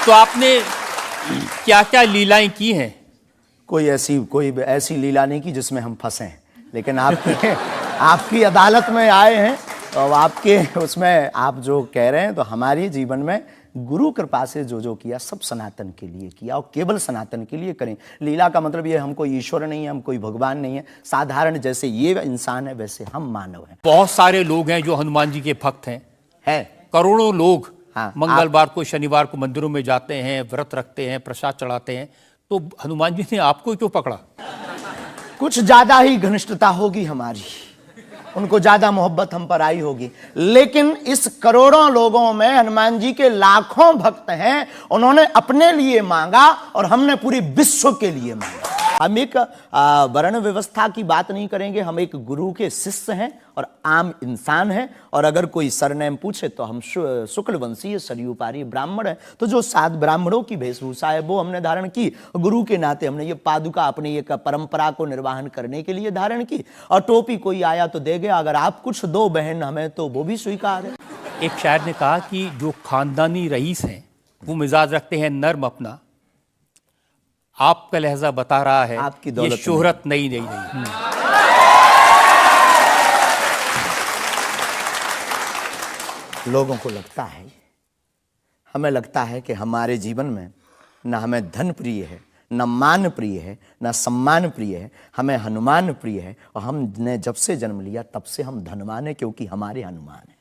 तो आपने क्या क्या लीलाएं की हैं? कोई ऐसी लीला नहीं की जिसमें हम फंसे, लेकिन आपकी अदालत में आए हैं, तो आपके उसमें आप जो कह रहे हैं, तो हमारे जीवन में गुरु कृपा से जो किया सब सनातन के लिए किया और केवल सनातन के लिए करें। लीला का मतलब ये हम कोई ईश्वर नहीं है, हम कोई भगवान नहीं है, साधारण जैसे ये इंसान है वैसे हम मानव हैं। बहुत सारे लोग हैं जो हनुमान जी के भक्त हैं, करोड़ों लोग। हाँ, मंगलवार को शनिवार को मंदिरों में जाते हैं, व्रत रखते हैं, प्रसाद चढ़ाते हैं, तो हनुमान जी ने आपको क्यों पकड़ा? कुछ ज्यादा ही घनिष्ठता होगी हमारी, उनको ज्यादा मोहब्बत हम पर आई होगी। लेकिन इस करोड़ों लोगों में हनुमान जी के लाखों भक्त हैं, उन्होंने अपने लिए मांगा और हमने पूरी विश्व के लिए मांगा। हम एक वर्ण व्यवस्था की बात नहीं करेंगे, हम एक गुरु के शिष्य हैं और आम इंसान हैं। और अगर कोई सरनेम पूछे तो हम शुक्ल वंशीय सरयूपारी ब्राह्मण है। तो जो 7 ब्राह्मणों की वेशभूषा है वो हमने धारण की, गुरु के नाते हमने ये पादुका अपनी एक परंपरा को निर्वाहन करने के लिए धारण की। और टोपी कोई आया तो दे गया, अगर आप कुछ दो बहन हमें तो वो भी स्वीकार है। एक शायर ने कहा कि जो खानदानी रईस हैं वो मिजाज रखते हैं नर्म अपना, आपका लहजा बता रहा है आपकी ये शोहरत नहीं। लोगों को लगता है, हमें लगता है कि हमारे जीवन में न हमें धन प्रिय है, न मान प्रिय है, न सम्मान प्रिय है, हमें हनुमान प्रिय है। और हमने जब से जन्म लिया तब से हम धनवान हैं, क्योंकि हमारे हनुमान हैं।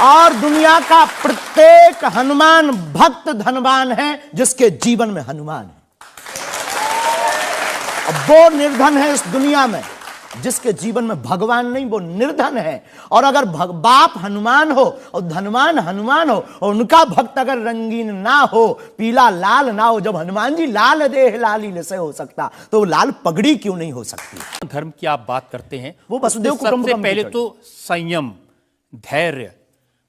और दुनिया का प्रत्येक हनुमान भक्त धनवान है जिसके जीवन में हनुमान है। वो निर्धन है इस दुनिया में जिसके जीवन में भगवान नहीं, वो निर्धन है। और अगर बाप हनुमान हो और धनवान हनुमान हो और उनका भक्त अगर रंगीन ना हो, पीला लाल ना हो, जब हनुमान जी लाल देह लाली से हो सकता तो लाल पगड़ी क्यों नहीं हो सकती? धर्म की आप बात करते हैं, वो वसुदेव सबसे पहले तो संयम, धैर्य,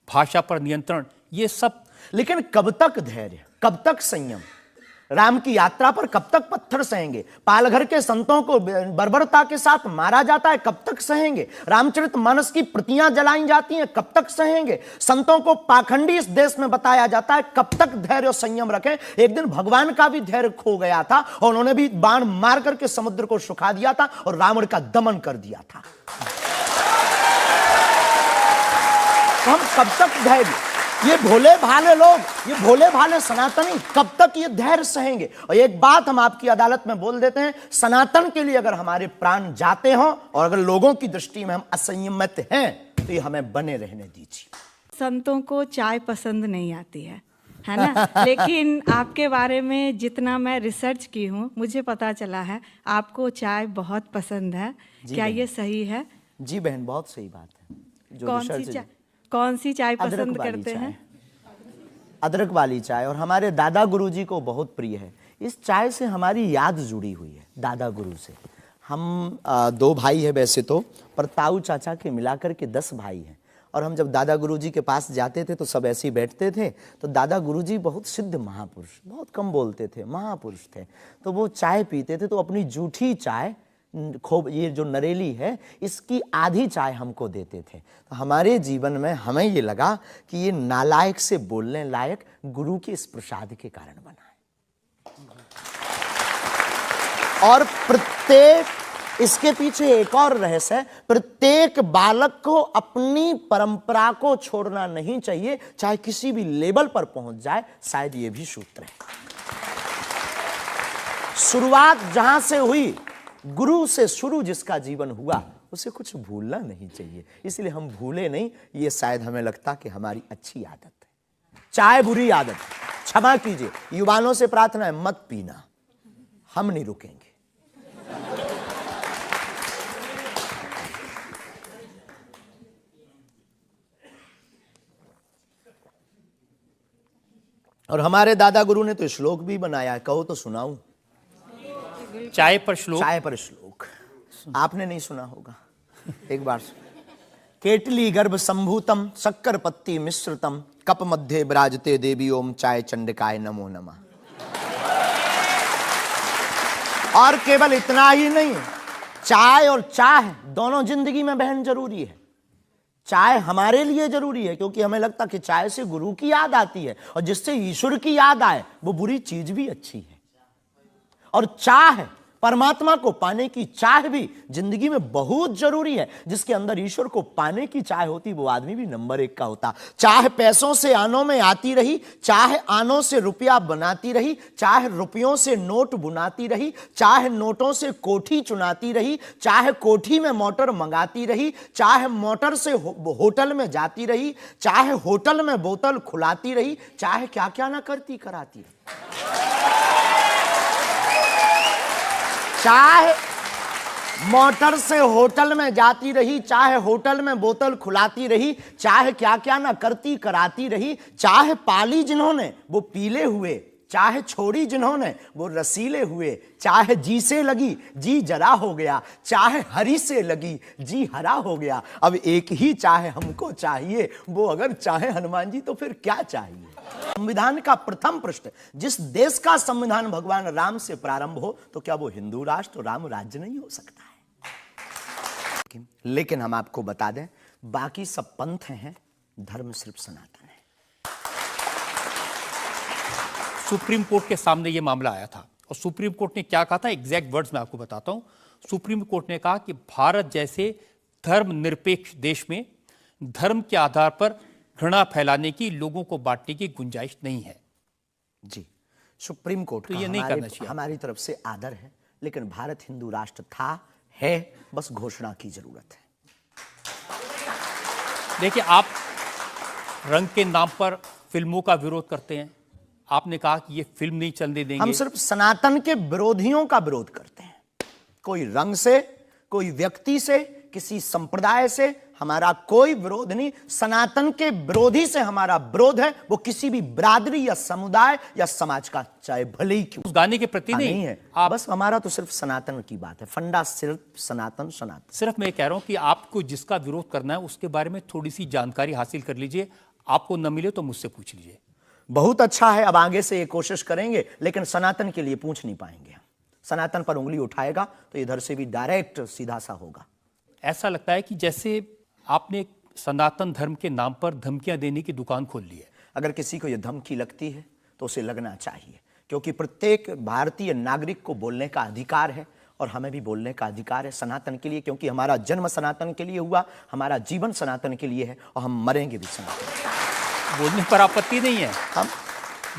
भाषा पर नियंत्रण, ये सब। लेकिन कब तक धैर्य, कब तक संयम? राम की यात्रा पर कब तक पत्थर सहेंगे? पालघर के संतों को बर्बरता के साथ मारा जाता है, कब तक सहेंगे? रामचरितमानस की प्रतियां जलाई जाती हैं, कब तक सहेंगे? संतों को पाखंडी इस देश में बताया जाता है, कब तक धैर्य और संयम रखें? एक दिन भगवान का भी धैर्य खो गया था और उन्होंने भी बाण मार करके समुद्र को सुखा दिया था और रावण का दमन कर दिया था। तो हम कब तक धैर्य, ये भोले भाले लोग, ये भोले भाले सनातनी कब तक ये धैर्य सहेंगे? और एक बात हम आपकी अदालत में बोल देते हैं, सनातन के लिए अगर हमारे प्राण जाते हों और अगर लोगों की दृष्टि में हम असंयमित हैं तो ये हमें बने रहने दीजिए। संतों को चाय पसंद नहीं आती है ना? लेकिन आपके बारे में जितना मैं रिसर्च की हूँ, मुझे पता चला है आपको चाय बहुत पसंद है। क्या ये सही है? जी बहन, बहुत सही बात है। कौन सी चाय पसंद करते हैं? अदरक वाली चाय, और हमारे दादा गुरुजी को बहुत प्रिय है। इस चाय से हमारी याद जुड़ी हुई है दादा गुरु से। हम 2 भाई हैं वैसे तो, पर ताऊ चाचा के मिलाकर के 10 भाई हैं। और हम जब दादा गुरुजी के पास जाते थे तो सब ऐसे ही बैठते थे। तो दादा गुरुजी बहुत सिद्ध महापुरुष, बहुत कम बोलते थे, महापुरुष थे। तो वो चाय पीते थे तो अपनी जूठी चाय, खूब ये जो नरेली है, इसकी आधी चाय हमको देते थे। तो हमारे जीवन में हमें ये लगा कि ये नालायक से बोलने लायक गुरु के इस प्रसाद के कारण बना है। और प्रत्येक, इसके पीछे एक और रहस्य है, प्रत्येक बालक को अपनी परंपरा को छोड़ना नहीं चाहिए, चाहे किसी भी लेवल पर पहुंच जाए। शायद ये भी सूत्र है। शुरुआत जहां से हुई, गुरु से शुरू जिसका जीवन हुआ, उसे कुछ भूलना नहीं चाहिए। इसलिए हम भूले नहीं, ये शायद हमें लगता कि हमारी अच्छी आदत है। चाय बुरी आदत, क्षमा कीजिए। युवाओं से प्रार्थना है, मत पीना, हम नहीं रुकेंगे। और हमारे दादा गुरु ने तो श्लोक भी बनाया है, कहो तो सुनाऊं? चाय पर श्लोक? चाय पर श्लोक आपने नहीं सुना होगा, एक बार सुन। केटली गर्भ संभूतम शक्कर पत्ती मिश्रितम कप मध्य विराजते देवी ओम चाय चंडिकाय नमो नमः। और केवल इतना ही नहीं, चाय और चाह दोनों जिंदगी में बहन जरूरी है। चाय हमारे लिए जरूरी है क्योंकि हमें लगता कि चाय से गुरु की याद आती है, और जिससे ईश्वर की याद आए वो बुरी चीज भी अच्छी है। और चाह, परमात्मा को पाने की चाह भी जिंदगी में बहुत जरूरी है। जिसके अंदर ईश्वर को पाने की चाह होती वो आदमी भी नंबर 1 का होता। चाह पैसों से आनों में आती रही, चाह आनों से रुपया बनाती रही, चाह रुपयों से नोट बुनाती रही, चाह नोटों से कोठी चुनाती रही, चाह कोठी में मोटर मंगाती रही, चाह मोटर से होटल में जाती रही, चाह होटल में बोतल खुलाती रही, चाह क्या क्या ना करती कराती रही। चाहे मोटर से होटल में जाती रही, चाहे होटल में बोतल खुलाती रही, चाहे क्या क्या ना करती कराती रही, चाहे पाली जिन्होंने वो पीले हुए, चाहे छोड़ी जिन्होंने वो रसीले हुए, चाहे जी से लगी जी जरा हो गया, चाहे हरी से लगी जी हरा हो गया। अब एक ही चाहे हमको चाहिए, वो अगर चाहे हनुमान जी तो फिर क्या चाहिए। संविधान का प्रथम पृष्ठ, जिस देश का संविधान भगवान राम से प्रारंभ हो तो क्या वो हिंदू राष्ट्र राम राज्य नहीं हो सकता है। लेकिन हम आपको बता दें, बाकी सब पंथ हैं, धर्म सिर्फ सनातन है। सुप्रीम कोर्ट के सामने ये मामला आया था और सुप्रीम कोर्ट ने क्या कहा था, एग्जैक्ट वर्ड्स मैं आपको बताता हूं। सुप्रीम कोर्ट ने कहा कि भारत जैसे धर्मनिरपेक्ष देश में धर्म के आधार पर घृणा फैलाने की, लोगों को बांटने की गुंजाइश नहीं है। जी, सुप्रीम कोर्ट तो का ये नहीं करना चाहिए। हमारी तरफ से आदर है, लेकिन भारत हिंदू राष्ट्र था, है, बस घोषणा की जरूरत है। देखिए, आप रंग के नाम पर फिल्मों का विरोध करते हैं। आपने कहा कि ये फिल्म नहीं चलने देंगे। हम सिर्फ सनातन के विरोधियों का विरोध करते हैं। कोई रंग से, कोई व्यक्ति से, किसी संप्रदाय से हमारा कोई विरोध नहीं। सनातन के विरोधी से हमारा विरोध है, वो किसी भी बिरादरी या समुदाय या समाज का, चाहे भले ही क्यों। उस गाने के प्रति नहीं है आप, बस हमारा तो सिर्फ सनातन की बात है। फंडा सिर्फ सनातन सनातन। सिर्फ मैं कह रहा हूं कि आपको जिसका विरोध करना है उसके बारे में थोड़ी सी जानकारी हासिल कर लीजिए। आपको न मिले तो मुझसे पूछ लीजिए। बहुत अच्छा है, अब आगे से ये कोशिश करेंगे, लेकिन सनातन के लिए पूछ नहीं पाएंगे। सनातन पर उंगली उठाएगा तो इधर से भी डायरेक्ट सीधा सा होगा। ऐसा लगता है कि जैसे आपने सनातन धर्म के नाम पर धमकियां देने की दुकान खोल ली है। अगर किसी को यह धमकी लगती है तो उसे लगना चाहिए, क्योंकि प्रत्येक भारतीय नागरिक को बोलने का अधिकार है और हमें भी बोलने का अधिकार है सनातन के लिए, क्योंकि हमारा जन्म सनातन के लिए हुआ, हमारा जीवन सनातन के लिए है और हम मरेंगे भी सनातन। बोलने पर आपत्ति नहीं है, हम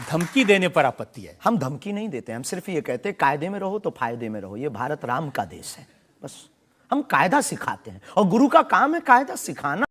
धमकी देने पर आपत्ति है। हम धमकी नहीं देते, हम सिर्फ ये कहते हैं कायदे में रहो तो फायदे में रहो। ये भारत राम का देश है, बस हम कायदा सिखाते हैं और गुरु का काम है कायदा सिखाना।